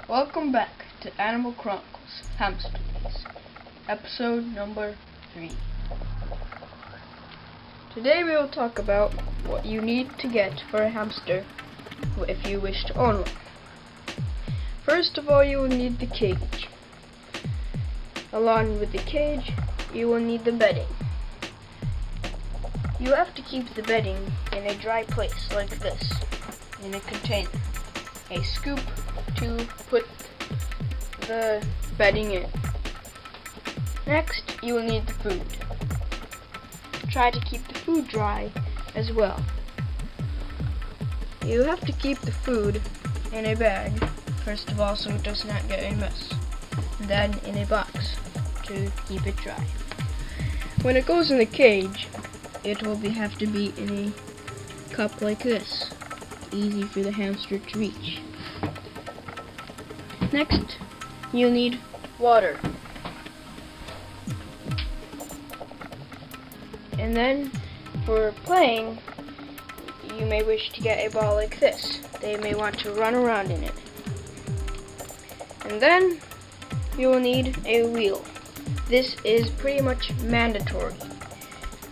Welcome back to Animal Chronicles, Hamsters, episode number 3. Today we will talk about what you need to get for a hamster if you wish to own one. First of all, you will need the cage. Along with the cage, you will need the bedding. You have to keep the bedding in a dry place like this, in a container. A scoop to put the bedding in. Next, you will need the food. Try to keep the food dry as well. You have to keep the food in a bag, first of all, so it does not get a mess. Then in a box to keep it dry. When it goes in the cage, it will have to be in a cup like this. Easy for the hamster to reach. Next, you'll need water. And then, for playing, you may wish to get a ball like this. They may want to run around in it. And then, you will need a wheel. This is pretty much mandatory.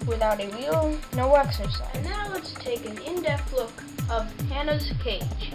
Without a wheel, no exercise. Now let's take an in-depth look of Hannah's cage.